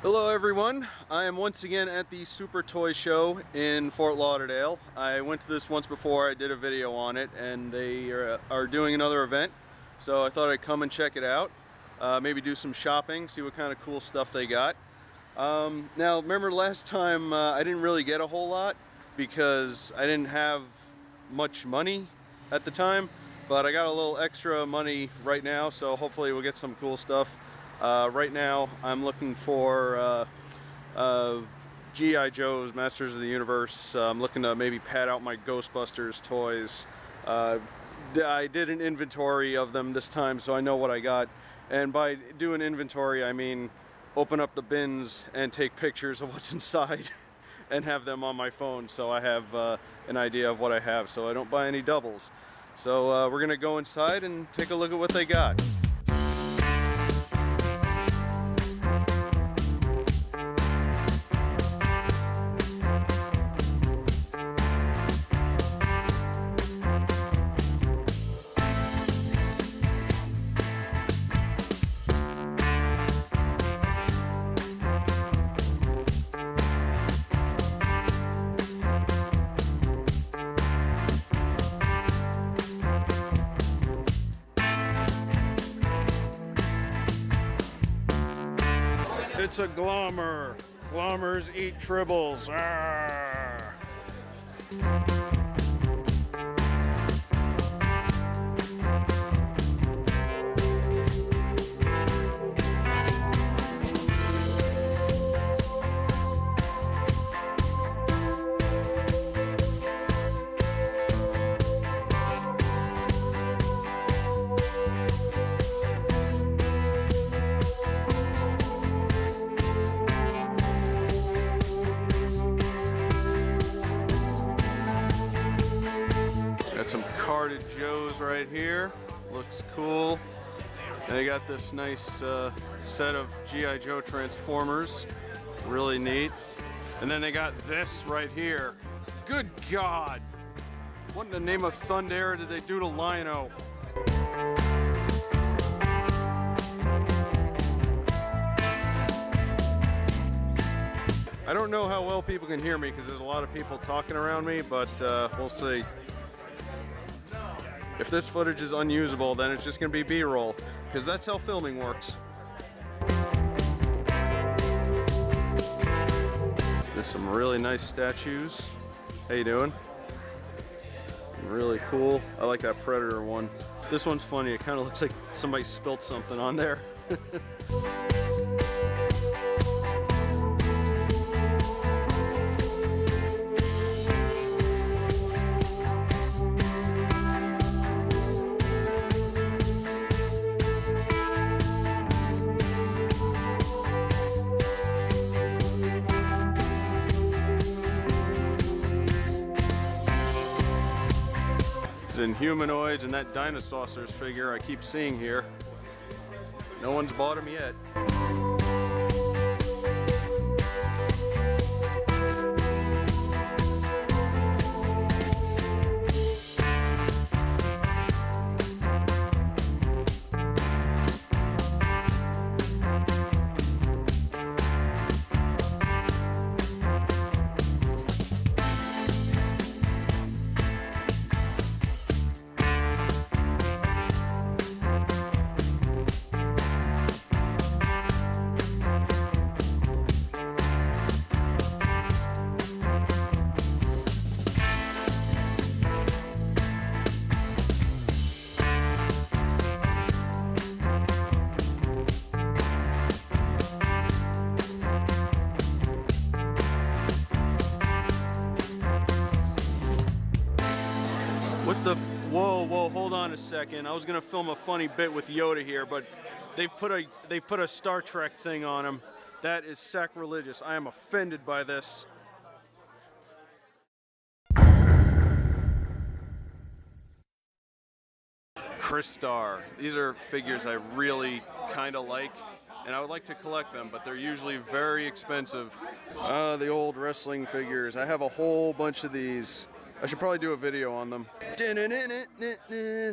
Hello everyone, I am once again at the Super Toy Show in Fort Lauderdale. I went to this once before, I did a video on it, and they are doing another event, so I thought I'd come and check it out, maybe do some shopping, see what kind of cool stuff they got. Now remember last time I didn't really get a whole lot because I didn't have much money at the time, but I got a little extra money right now, so hopefully we'll get some cool stuff. Right now I'm looking for G.I. Joe's, Masters of the Universe. I'm looking to maybe pad out my Ghostbusters toys. I did an inventory of them this time, so I know what I got. And by doing inventory, I mean open up the bins and take pictures of what's inside and have them on my phone, so I have an idea of what I have, so I don't buy any doubles. So we're gonna go inside and take a look at what they got. It's a glommer. Glommers eat tribbles. Arrgh. Got some carded Joes right here. Looks cool. And they got this nice set of G.I. Joe Transformers. Really neat. And then they got this right here. Good God! What in the name of Thunder did they do to Lion-O? I don't know how well people can hear me because there's a lot of people talking around me, but we'll see. If this footage is unusable, then it's just going to be B-roll, because that's how filming works. There's some really nice statues. How you doing? Really cool. I like that Predator one. This one's funny. It kind of looks like somebody spilt something on there. And humanoids and that Dinosaurs figure I keep seeing here. No one's bought them yet. What the whoa, hold on a second. I was gonna film a funny bit with Yoda here, but they've put a Star Trek thing on him. That is sacrilegious. I am offended by this. Crystar. These are figures I really kind of like, and I would like to collect them, but they're usually very expensive. The old wrestling figures. I have a whole bunch of these. I should probably do a video on them.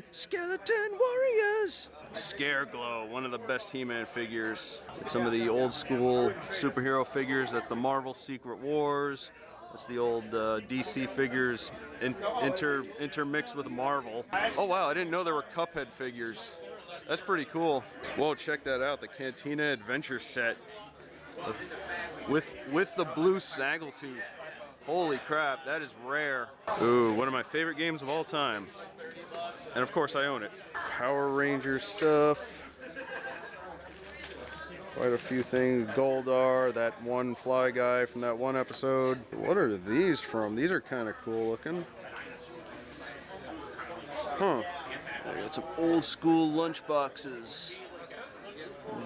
Skeleton Warriors! Scareglow, one of the best He-Man figures. Some of the old school superhero figures. That's the Marvel Secret Wars. That's the old DC figures intermixed with Marvel. Oh wow, I didn't know there were Cuphead figures. That's pretty cool. Whoa, check that out, the Cantina Adventure set with the blue Snaggletooth. Holy crap, that is rare. Ooh, one of my favorite games of all time. And of course I own it. Power Ranger stuff. Quite a few things. Goldar, that one fly guy from that one episode. What are these from? These are kind of cool looking. Huh. I got some old school lunch boxes.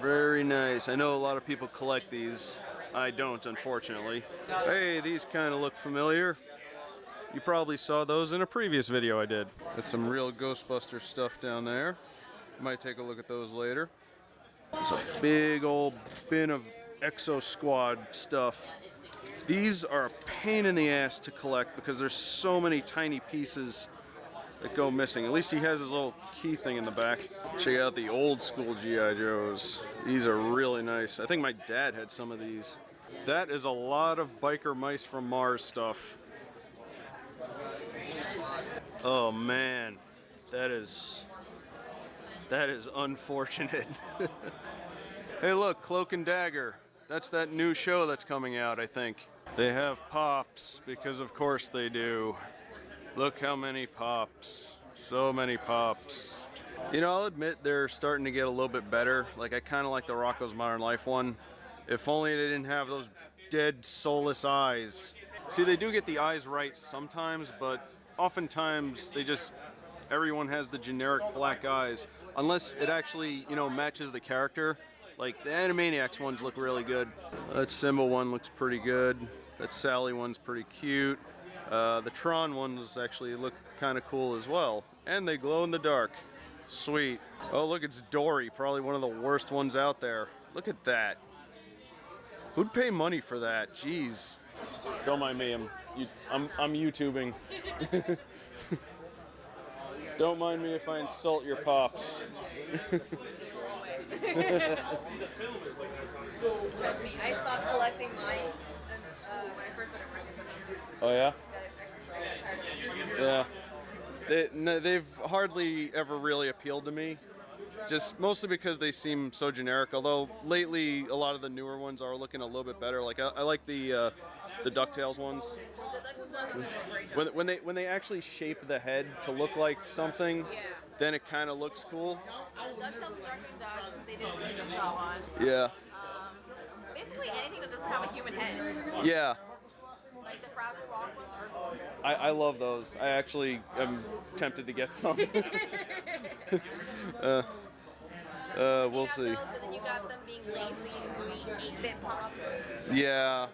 Very nice. I know a lot of people collect these. I don't, unfortunately. Hey, these kind of look familiar. You probably saw those in a previous video I did. Got some real Ghostbuster stuff down there. Might take a look at those later. It's a big old bin of Exo Squad stuff. These are a pain in the ass to collect because there's so many tiny pieces that go missing. At least he has his little key thing in the back. Check out the old school G.I. Joes. These are really nice. I think my dad had some of these. That is a lot of Biker Mice from Mars stuff. Oh man, that is unfortunate. Hey look, Cloak and Dagger. That's that new show that's coming out, I think. They have pops, because of course they do. Look how many pops. So many pops. You know, I'll admit they're starting to get a little bit better. Like, I kind of like the Rocko's Modern Life one. If only they didn't have those dead, soulless eyes. See, they do get the eyes right sometimes, but oftentimes they just, everyone has the generic black eyes. Unless it actually, you know, matches the character. Like, the Animaniacs ones look really good. That Simba one looks pretty good. That Sally one's pretty cute. The Tron ones actually look kind of cool as well. And they glow in the dark. Sweet. Oh, look, it's Dory. Probably one of the worst ones out there. Look at that. Who'd pay money for that? Jeez. Don't mind me. I'm YouTubing. Don't mind me if I insult your pops. Trust me, I stopped collecting mine when I first started working for them. Oh yeah? I got tired of Yeah. They've hardly ever really appealed to me. Just mostly because they seem so generic. Although lately a lot of the newer ones are looking a little bit better. Like I like the DuckTales ones. When they actually shape the head to look like something, then it kind of looks cool. The DuckTales and Darkwing Duck, they did a really good job on. Yeah. Basically anything that doesn't have a human head. Yeah. Like the Fraggle Rock ones are. I love those. I actually am tempted to get some. We'll see. Those, but then you got them being lazy and doing 8-bit pops. Yeah.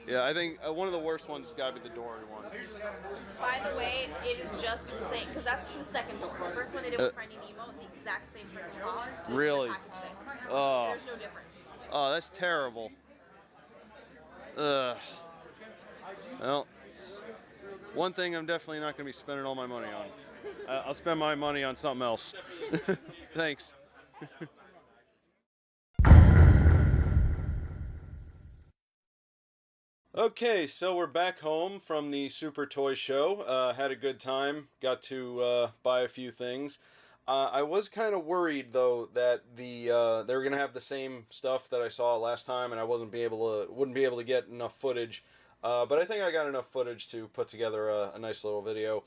Yeah, I think one of the worst ones has got to be the Dory one. By the way, it is just the same, because that's the second one. The first one they did was Finding Nemo, the exact same freaking pop. Really? Oh. There's no difference. Oh, that's terrible. Ugh. Well, it's one thing I'm definitely not going to be spending all my money on. I'll spend my money on something else. Thanks. Okay, so we're back home from the Super Toy Show. Had a good time. Got to buy a few things. I was kind of worried though that they were gonna have the same stuff that I saw last time, and I wouldn't be able to get enough footage. But I think I got enough footage to put together a nice little video.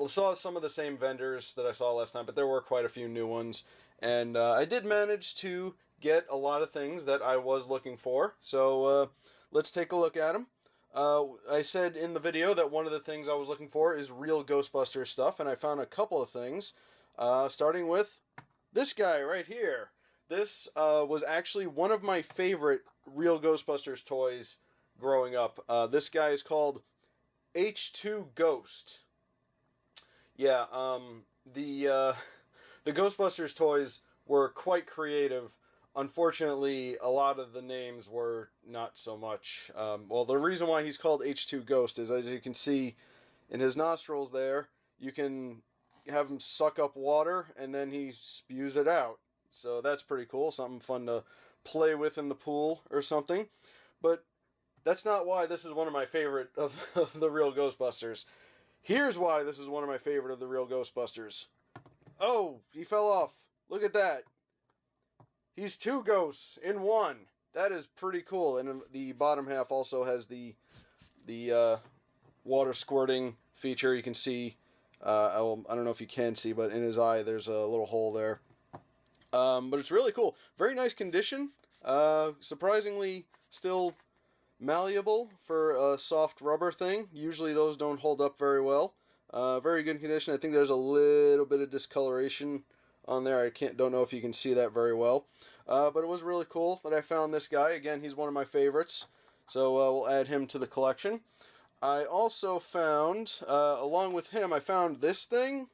Saw some of the same vendors that I saw last time, but there were quite a few new ones, and I did manage to get a lot of things that I was looking for. So let's take a look at them. I said in the video that one of the things I was looking for is real Ghostbusters stuff, and I found a couple of things. Starting with this guy right here. This was actually one of my favorite real Ghostbusters toys growing up. This guy is called H2 Ghost. Yeah, the Ghostbusters toys were quite creative. Unfortunately, a lot of the names were not so much. Well, the reason why he's called H2 Ghost is, as you can see in his nostrils there, you can have him suck up water, and then he spews it out. So that's pretty cool. Something fun to play with in the pool or something. But that's not why this is one of my favorite of the real Ghostbusters. Here's why this is one of my favorite of the real Ghostbusters. Oh, he fell off. Look at that. He's 2 ghosts in 1. That is pretty cool. And the bottom half also has the water squirting feature. You can see, I don't know if you can see, but in his eye there's a little hole there. But it's really cool. Very nice condition. Surprisingly still malleable for a soft rubber thing. Usually those don't hold up very well. Very good condition. I think there's a little bit of discoloration on there. Don't know if you can see that very well. But it was really cool that I found this guy. Again, he's one of my favorites. So we'll add him to the collection. I also found, along with him, I found this thing.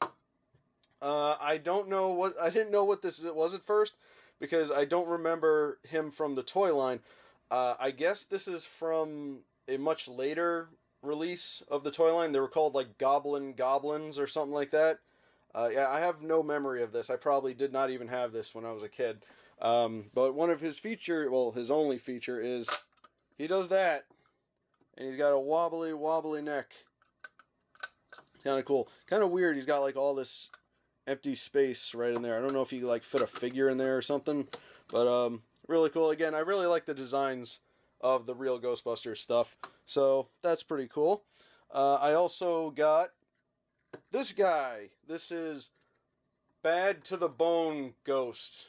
I didn't know what this was at first, because I don't remember him from the toy line. I guess this is from a much later release of the toy line. They were called like Goblin Goblins or something like that. Yeah, I have no memory of this. I probably did not even have this when I was a kid. But one of his his only feature is he does that. And he's got a wobbly neck. Kind of cool. Kind of weird. He's got like all this empty space right in there. I don't know if you like fit a figure in there or something. But really cool. Again, I really like the designs of the real Ghostbusters stuff. So that's pretty cool. I also got this guy. This is Bad to the Bone Ghost.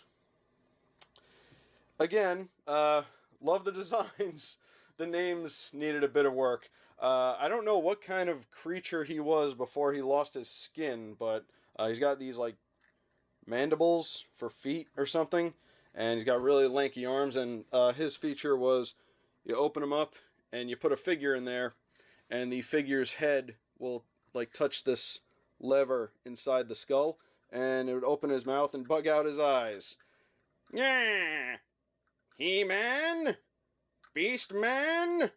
Again, love the designs. The names needed a bit of work. I don't know what kind of creature he was before he lost his skin, but he's got these like mandibles for feet or something, and he's got really lanky arms, and his feature was you open him up and you put a figure in there, and the figure's head will like touch this lever inside the skull, and it would open his mouth and bug out his eyes. Yeah, He-Man? Beast Man?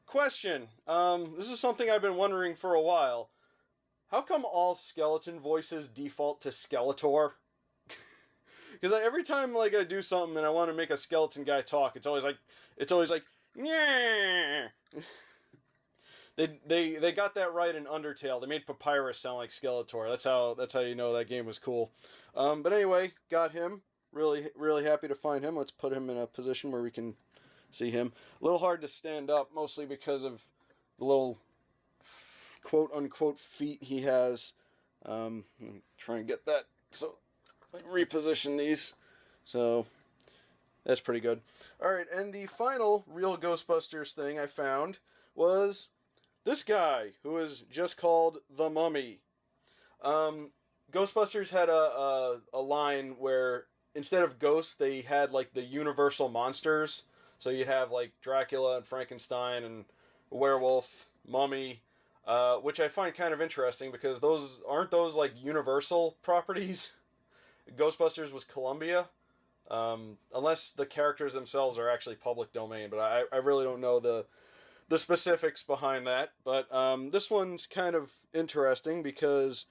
Question. This is something I've been wondering for a while. How come all skeleton voices default to Skeletor? Because every time like I do something and I want to make a skeleton guy talk, it's always like, yeah. They got that right in Undertale. They made Papyrus sound like Skeletor. That's how you know that game was cool. But anyway, got him. Really happy to find him. Let's put him in a position where we can see him. A little hard to stand up, mostly because of the little quote-unquote feet he has. Let me try and get that. So, if I reposition these. So, that's pretty good. Alright, and the final real Ghostbusters thing I found was this guy, who is just called The Mummy. Ghostbusters had a line where instead of ghosts, they had like the universal monsters. So you'd have like Dracula and Frankenstein and a werewolf, mummy, which I find kind of interesting because those aren't like universal properties. Ghostbusters was Columbia, unless the characters themselves are actually public domain. But I really don't know the specifics behind that. But this one's kind of interesting because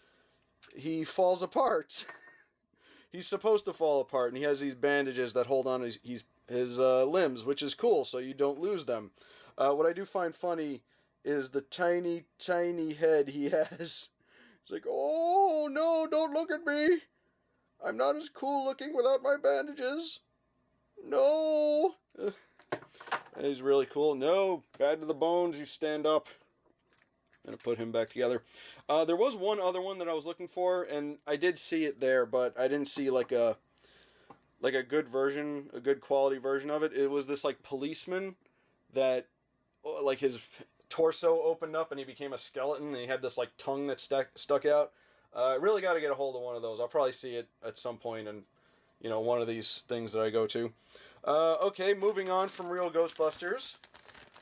he falls apart. He's supposed to fall apart, and he has these bandages that hold on his limbs, which is cool, so you don't lose them. What I do find funny is the tiny, tiny head he has. It's like, oh, no, don't look at me. I'm not as cool looking without my bandages. No. He's really cool. No, bad to the bones, you stand up. And put him back together. There was one other one that I was looking for, and I did see it there, but I didn't see like a good version, a good quality version of it. It was this like policeman that like his torso opened up and he became a skeleton, and he had this like tongue that stuck out. Really got to get a hold of one of those. I'll probably see it at some point, and one of these things that I go to. Okay, moving on from real Ghostbusters.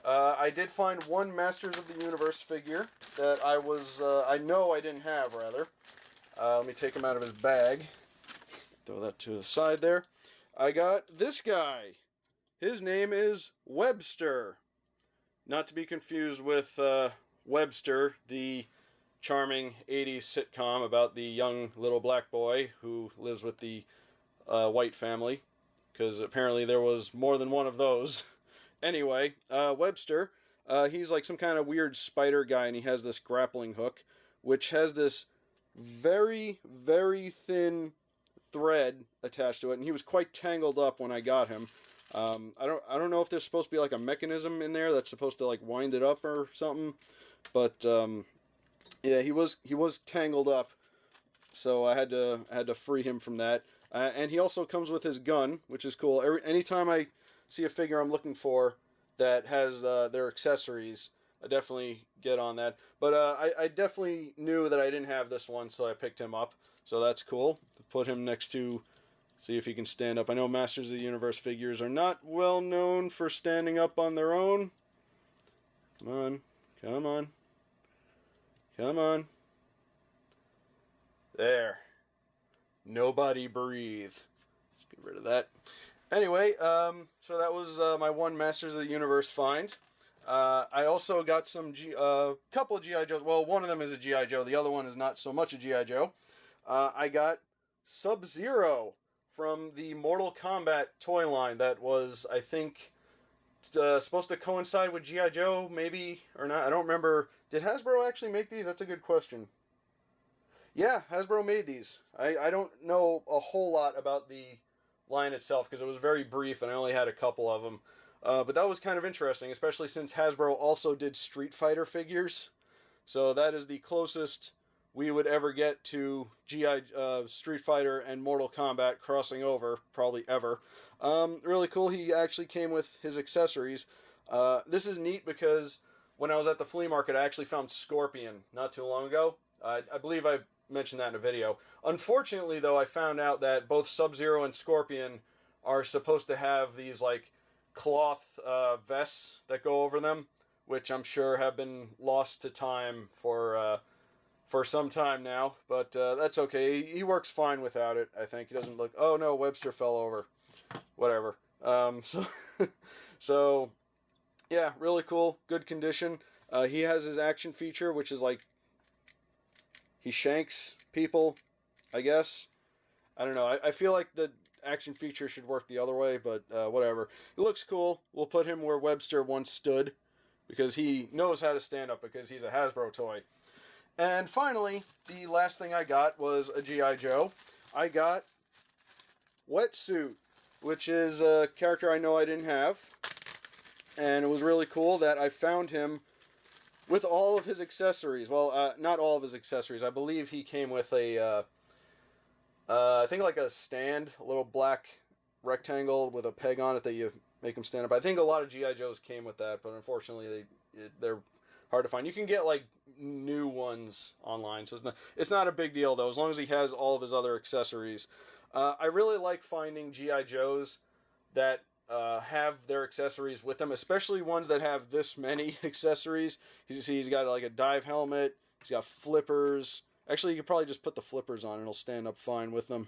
I did find one Masters of the Universe figure that I know I didn't have, rather. Let me take him out of his bag. Throw that to the side there. I got this guy. His name is Webster. Not to be confused with Webster, the charming 80s sitcom about the young little black boy who lives with the white family, because apparently there was more than one of those. Anyway, Webster, he's like some kind of weird spider guy, and he has this grappling hook, which has this very, very thin thread attached to it, and he was quite tangled up when I got him. I don't know if there's supposed to be like a mechanism in there that's supposed to like wind it up or something, but yeah, he was tangled up, so I had to free him from that. And he also comes with his gun, which is cool. Anytime I see a figure I'm looking for that has their accessories, I definitely get on that. But I definitely knew that I didn't have this one, so I picked him up. So that's cool. Put him next to, see if he can stand up. I know Masters of the Universe figures are not well known for standing up on their own. Come on. Come on. Come on. There. Nobody breathe. Let's get rid of that. Anyway, so that was my one Masters of the Universe find. I also got some couple of G.I. Joes. Well, one of them is a G.I. Joe. The other one is not so much a G.I. Joe. I got Sub-Zero from the Mortal Kombat toy line that was, I think, supposed to coincide with G.I. Joe, maybe, or not. I don't remember. Did Hasbro actually make these? That's a good question. Yeah, Hasbro made these. I don't know a whole lot about the line itself because it was very brief and I only had a couple of them. But that was kind of interesting, especially since Hasbro also did Street Fighter figures. So that is the closest we would ever get to Street Fighter and Mortal Kombat crossing over, probably ever. Really cool. He actually came with his accessories. This is neat because when I was at the flea market, I actually found Scorpion not too long ago. I believe I mentioned that in a video. Unfortunately, though, I found out that both Sub-Zero and Scorpion are supposed to have these like cloth vests that go over them, which I'm sure have been lost to time for some time now, but that's okay. He works fine without it, I think. He doesn't look... Oh, no, Webster fell over. Whatever. So, yeah, really cool. Good condition. He has his action feature, which is like... He shanks people, I guess. I don't know. I feel like the action feature should work the other way, but whatever. It looks cool. We'll put him where Webster once stood, because he knows how to stand up, because he's a Hasbro toy. And finally, the last thing I got was a G.I. Joe. I got Wetsuit, which is a character I know I didn't have. And it was really cool that I found him with all of his accessories. Well, not all of his accessories. I believe he came with a, I think like a stand, a little black rectangle with a peg on it that you make him stand up. I think a lot of G.I. Joes came with that, but unfortunately they're hard to find. You can get like new ones online, so it's not a big deal though, as long as he has all of his other accessories. I really like finding G.I. Joes that have their accessories with them, especially ones that have this many accessories. You see, he's got like a dive helmet, he's got flippers. Actually, you could probably just put the flippers on and it'll stand up fine with them.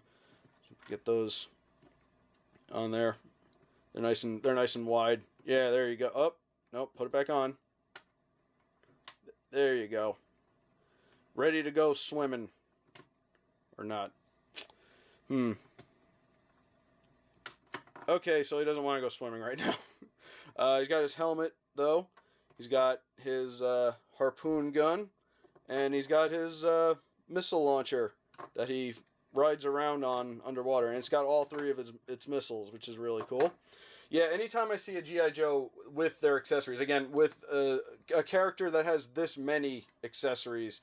Get those on there. They're nice and wide. Yeah, there you go. Oh, nope, put it back on. There you go. Ready to go swimming. Or not. Okay, so he doesn't want to go swimming right now. He's got his helmet, though. He's got his harpoon gun. And he's got his missile launcher that he rides around on underwater. And it's got all three of its missiles, which is really cool. Yeah, anytime I see a G.I. Joe with their accessories, again, with a character that has this many accessories,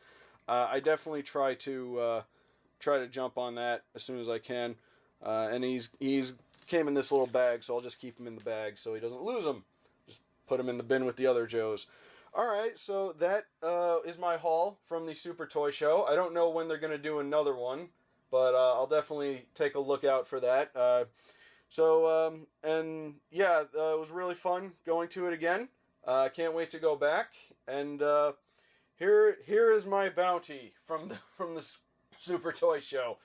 I definitely try to jump on that as soon as I can. And he's came in this little bag, so I'll just keep him in the bag so he doesn't lose them. Just put him in the bin with the other Joes. Alright, so that is my haul from the Super Toy Show. I don't know when they're going to do another one, but I'll definitely take a look out for that. And yeah, it was really fun going to it again. Can't wait to go back. And here is my bounty from the Super Toy Show.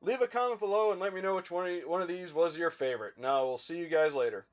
Leave a comment below and let me know which one of these was your favorite. Now, we'll see you guys later.